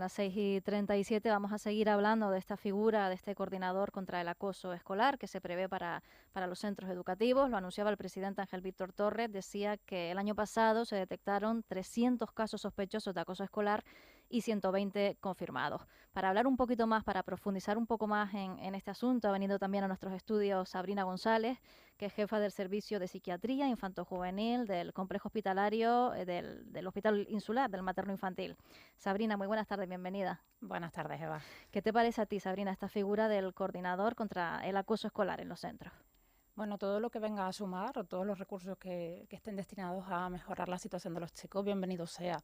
las 6:37 vamos a seguir hablando de esta figura, de este coordinador contra el acoso escolar que se prevé para los centros educativos. Lo anunciaba el presidente Ángel Víctor Torres. Decía que el año pasado se detectaron 300 casos sospechosos de acoso escolar y 120 confirmados. Para hablar un poquito más, para profundizar un poco más en este asunto, ha venido también a nuestros estudios Sabrina González, que es jefa del Servicio de Psiquiatría Infanto-Juvenil del Complejo Hospitalario del Hospital Insular del Materno Infantil. Sabrina, muy buenas tardes, bienvenida. Buenas tardes, Eva. ¿Qué te parece a ti, Sabrina, esta figura del coordinador contra el acoso escolar en los centros? Bueno, todo lo que venga a sumar, o todos los recursos que estén destinados a mejorar la situación de los chicos, bienvenido sea.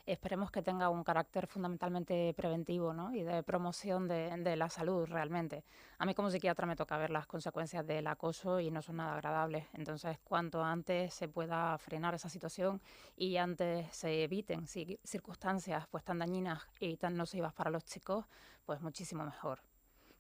Esperemos que tenga un carácter fundamentalmente preventivo, ¿no? Y de promoción de la salud realmente. A mí como psiquiatra me toca ver las consecuencias del acoso y no son nada agradables. Entonces, cuanto antes se pueda frenar esa situación y antes se eviten circunstancias pues tan dañinas y tan nocivas para los chicos, pues muchísimo mejor.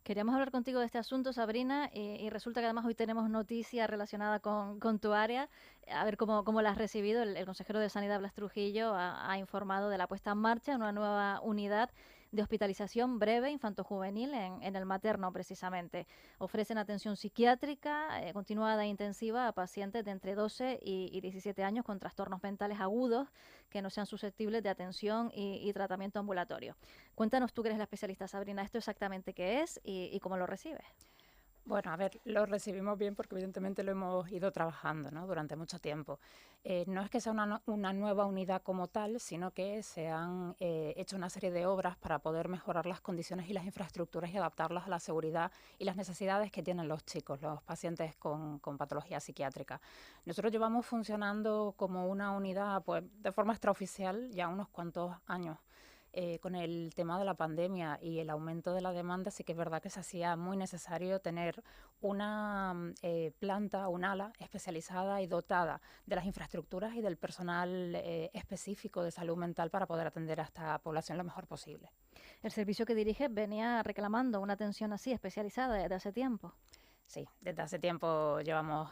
Queríamos hablar contigo de este asunto, Sabrina, y resulta que además hoy tenemos noticia relacionada con tu área. A ver cómo la has recibido. El consejero de Sanidad, Blas Trujillo, ha informado de la puesta en marcha de una nueva unidad de hospitalización breve infantojuvenil en el materno, precisamente. Ofrecen atención psiquiátrica continuada e intensiva a pacientes de entre 12 y 17 años con trastornos mentales agudos que no sean susceptibles de atención y tratamiento ambulatorio. Cuéntanos tú, que eres la especialista, Sabrina, esto exactamente qué es y cómo lo recibes. Bueno, a ver, lo recibimos bien porque evidentemente lo hemos ido trabajando, ¿no? Durante mucho tiempo. No es que sea una nueva unidad como tal, sino que se han hecho una serie de obras para poder mejorar las condiciones y las infraestructuras y adaptarlas a la seguridad y las necesidades que tienen los chicos, los pacientes con patología psiquiátrica. Nosotros llevamos funcionando como una unidad pues, de forma extraoficial ya unos cuantos años. Con el tema de la pandemia y el aumento de la demanda, sí que es verdad que se hacía muy necesario tener una planta, un ala especializada y dotada de las infraestructuras y del personal específico de salud mental para poder atender a esta población lo mejor posible. El servicio que dirige venía reclamando una atención así especializada desde hace tiempo. Sí, desde hace tiempo llevamos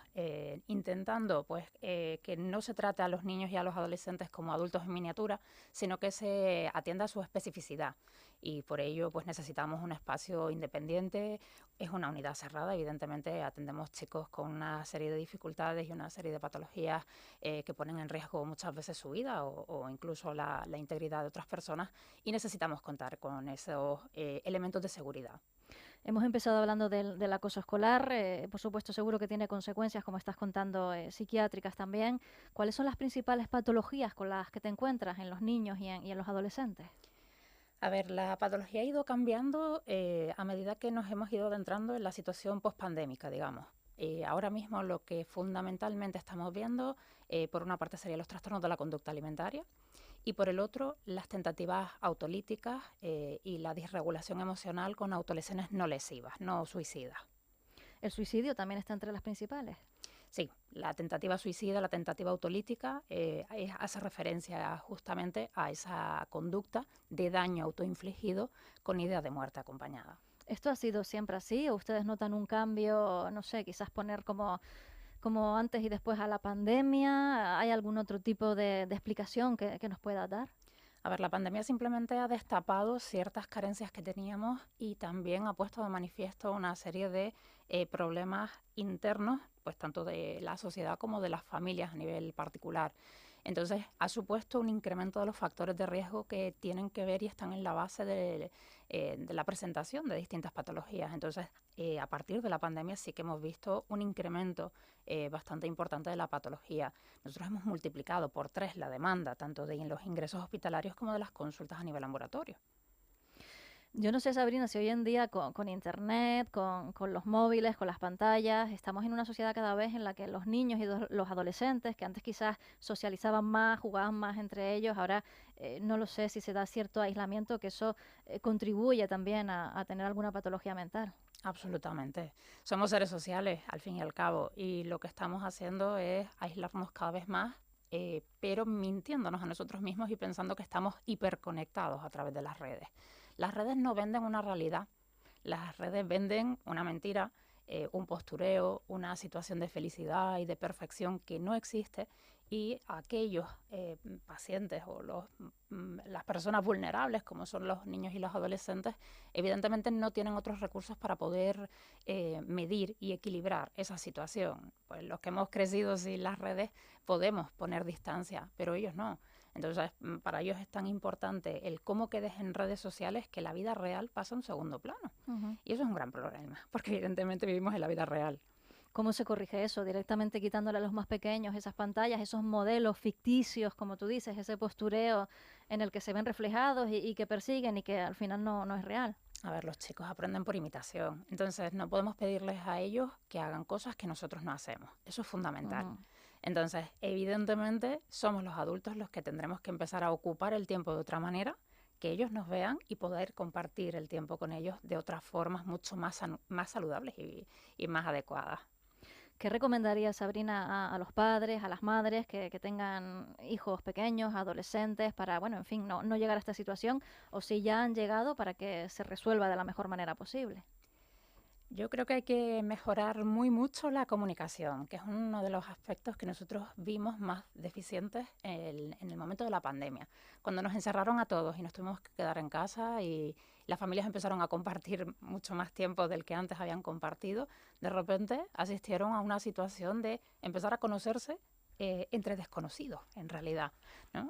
intentando pues, que no se trate a los niños y a los adolescentes como adultos en miniatura, sino que se atienda a su especificidad. Y por ello pues, necesitamos un espacio independiente. Es una unidad cerrada, evidentemente atendemos chicos con una serie de dificultades y una serie de patologías que ponen en riesgo muchas veces su vida o incluso la integridad de otras personas, y necesitamos contar con esos elementos de seguridad. Hemos empezado hablando del acoso escolar, por supuesto seguro que tiene consecuencias, como estás contando, psiquiátricas también. ¿Cuáles son las principales patologías con las que te encuentras en los niños y en los adolescentes? A ver, la patología ha ido cambiando a medida que nos hemos ido adentrando en la situación pospandémica, digamos. Ahora mismo lo que fundamentalmente estamos viendo, por una parte serían los trastornos de la conducta alimentaria y por el otro las tentativas autolíticas y la disregulación emocional con autolesiones no lesivas, no suicidas. ¿El suicidio también está entre las principales? Sí, la tentativa suicida, la tentativa autolítica, hace referencia justamente a esa conducta de daño autoinfligido con idea de muerte acompañada. ¿Esto ha sido siempre así o ustedes notan un cambio, no sé, quizás poner como antes y después a la pandemia? ¿Hay algún otro tipo de explicación que nos pueda dar? A ver, la pandemia simplemente ha destapado ciertas carencias que teníamos y también ha puesto de manifiesto una serie de problemas internos, pues tanto de la sociedad como de las familias a nivel particular. Entonces, ha supuesto un incremento de los factores de riesgo que tienen que ver y están en la base de la presentación de distintas patologías. Entonces, a partir de la pandemia sí que hemos visto un incremento bastante importante de la patología. Nosotros hemos multiplicado por 3 la demanda, tanto de los ingresos hospitalarios como de las consultas a nivel ambulatorio. Yo no sé, Sabrina, si hoy en día con Internet, con los móviles, con las pantallas, estamos en una sociedad cada vez en la que los niños y los adolescentes, que antes quizás socializaban más, jugaban más entre ellos, ahora no lo sé si se da cierto aislamiento, que eso contribuye también a tener alguna patología mental. Absolutamente. Somos seres sociales, al fin y al cabo, y lo que estamos haciendo es aislarnos cada vez más, pero mintiéndonos a nosotros mismos y pensando que estamos hiperconectados a través de las redes. Las redes no venden una realidad, las redes venden una mentira, un postureo, una situación de felicidad y de perfección que no existe y aquellos pacientes o las personas vulnerables, como son los niños y los adolescentes, evidentemente no tienen otros recursos para poder medir y equilibrar esa situación. Pues los que hemos crecido sin las redes podemos poner distancia, pero ellos no. Entonces, para ellos es tan importante el cómo quedes en redes sociales que la vida real pasa a un segundo plano. Y eso es un gran problema, porque evidentemente vivimos en la vida real. ¿Cómo se corrige eso? Directamente quitándole a los más pequeños esas pantallas, esos modelos ficticios, como tú dices, ese postureo en el que se ven reflejados y que persiguen y que al final no es real. A ver, los chicos aprenden por imitación, entonces no podemos pedirles a ellos que hagan cosas que nosotros no hacemos. Eso es fundamental. Entonces, evidentemente, somos los adultos los que tendremos que empezar a ocupar el tiempo de otra manera, que ellos nos vean y poder compartir el tiempo con ellos de otras formas mucho más saludables y más adecuadas. ¿Qué recomendarías, Sabrina, a los padres, a las madres que tengan hijos pequeños, adolescentes, para, bueno, en fin, no llegar a esta situación, o si ya han llegado, para que se resuelva de la mejor manera posible? Yo creo que hay que mejorar muy mucho la comunicación, que es uno de los aspectos que nosotros vimos más deficientes en el momento de la pandemia. Cuando nos encerraron a todos y nos tuvimos que quedar en casa y las familias empezaron a compartir mucho más tiempo del que antes habían compartido, de repente asistieron a una situación de empezar a conocerse entre desconocidos, en realidad, ¿no?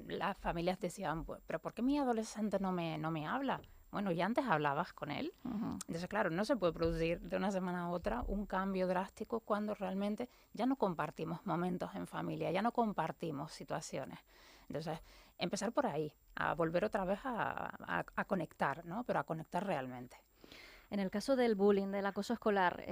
Las familias decían, pero ¿por qué mi adolescente no me habla? Bueno, ya antes hablabas con él. Entonces, claro, no se puede producir de una semana a otra un cambio drástico cuando realmente ya no compartimos momentos en familia, ya no compartimos situaciones. Entonces, empezar por ahí, a volver otra vez a conectar, ¿no? Pero a conectar realmente. En el caso del bullying, del acoso escolar,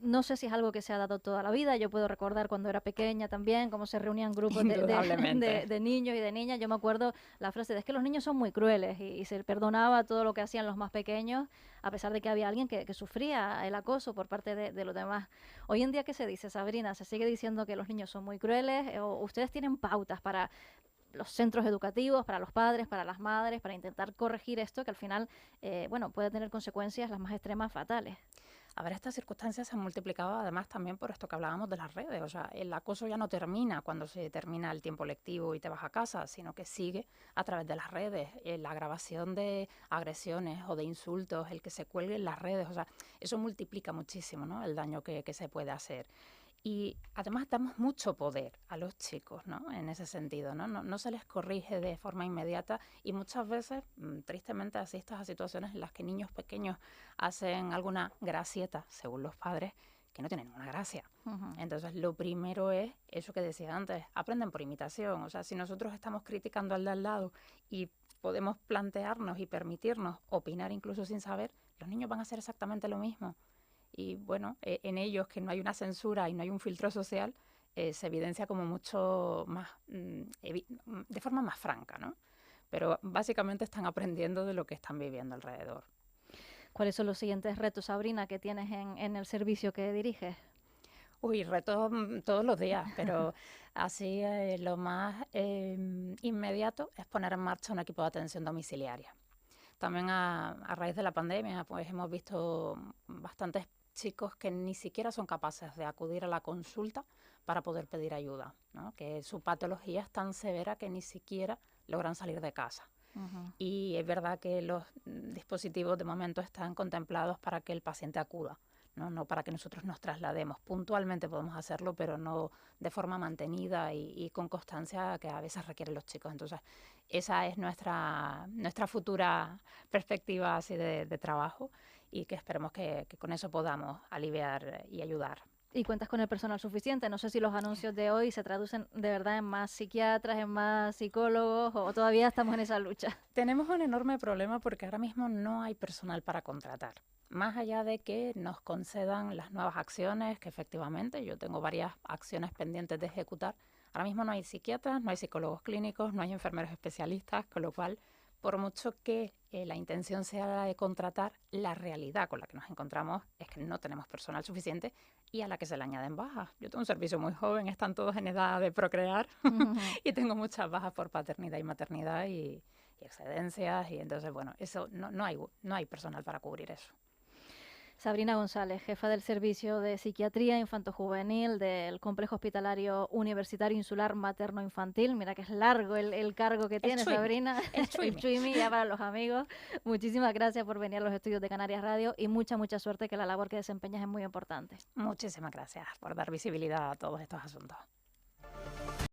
no sé si es algo que se ha dado toda la vida. Yo puedo recordar cuando era pequeña también, cómo se reunían grupos de niños y de niñas. Yo me acuerdo la frase de es que los niños son muy crueles y se perdonaba todo lo que hacían los más pequeños, a pesar de que había alguien que sufría el acoso por parte de los demás. Hoy en día, ¿qué se dice, Sabrina? ¿Se sigue diciendo que los niños son muy crueles? ¿O ustedes tienen pautas para los centros educativos, para los padres, para las madres, para intentar corregir esto que al final, bueno, puede tener consecuencias las más extremas fatales? A ver, estas circunstancias se han multiplicado además también por esto que hablábamos de las redes. O sea, el acoso ya no termina cuando se termina el tiempo lectivo y te vas a casa, sino que sigue a través de las redes. La grabación de agresiones o de insultos, el que se cuelgue en las redes, o sea, eso multiplica muchísimo, ¿no? El daño que se puede hacer. Y además damos mucho poder a los chicos, ¿no? En ese sentido, ¿no? No se les corrige de forma inmediata y muchas veces, tristemente, asistes a situaciones en las que niños pequeños hacen alguna gracieta, según los padres, que no tienen ninguna gracia. Entonces, lo primero es eso que decía antes, aprenden por imitación. O sea, si nosotros estamos criticando al de al lado y podemos plantearnos y permitirnos opinar incluso sin saber, los niños van a hacer exactamente lo mismo. Y bueno, en ellos que no hay una censura y no hay un filtro social, se evidencia como mucho más, de forma más franca, ¿no? Pero básicamente están aprendiendo de lo que están viviendo alrededor. ¿Cuáles son los siguientes retos, Sabrina, que tienes en el servicio que diriges? Uy, retos todos los días, pero así lo más inmediato es poner en marcha un equipo de atención domiciliaria. También a raíz de la pandemia, pues hemos visto bastantes chicos que ni siquiera son capaces de acudir a la consulta para poder pedir ayuda, ¿no? Que su patología es tan severa que ni siquiera logran salir de casa. Y es verdad que los dispositivos de momento están contemplados para que el paciente acuda, no para que nosotros nos traslademos. Puntualmente podemos hacerlo, pero no de forma mantenida y con constancia que a veces requieren los chicos. Entonces, esa es nuestra futura perspectiva así de trabajo y que esperemos que con eso podamos aliviar y ayudar. ¿Y cuentas con el personal suficiente? No sé si los anuncios de hoy se traducen de verdad en más psiquiatras, en más psicólogos, o todavía estamos en esa lucha. Tenemos un enorme problema porque ahora mismo no hay personal para contratar. Más allá de que nos concedan las nuevas acciones, que efectivamente yo tengo varias acciones pendientes de ejecutar, ahora mismo no hay psiquiatras, no hay psicólogos clínicos, no hay enfermeros especialistas, con lo cual, por mucho que la intención sea la de contratar, la realidad con la que nos encontramos es que no tenemos personal suficiente y a la que se le añaden bajas. Yo tengo un servicio muy joven, están todos en edad de procrear y tengo muchas bajas por paternidad y maternidad y excedencias y entonces, bueno, eso no hay personal para cubrir eso. Sabrina González, jefa del Servicio de Psiquiatría Infantojuvenil del Complejo Hospitalario Universitario Insular Materno-Infantil. Mira que es largo el cargo que El tiene Chuimi, Sabrina, el el Chuimi. Chuimi ya para los amigos. Muchísimas gracias por venir a los estudios de Canarias Radio y mucha suerte, que la labor que desempeñas es muy importante. Muchísimas gracias por dar visibilidad a todos estos asuntos.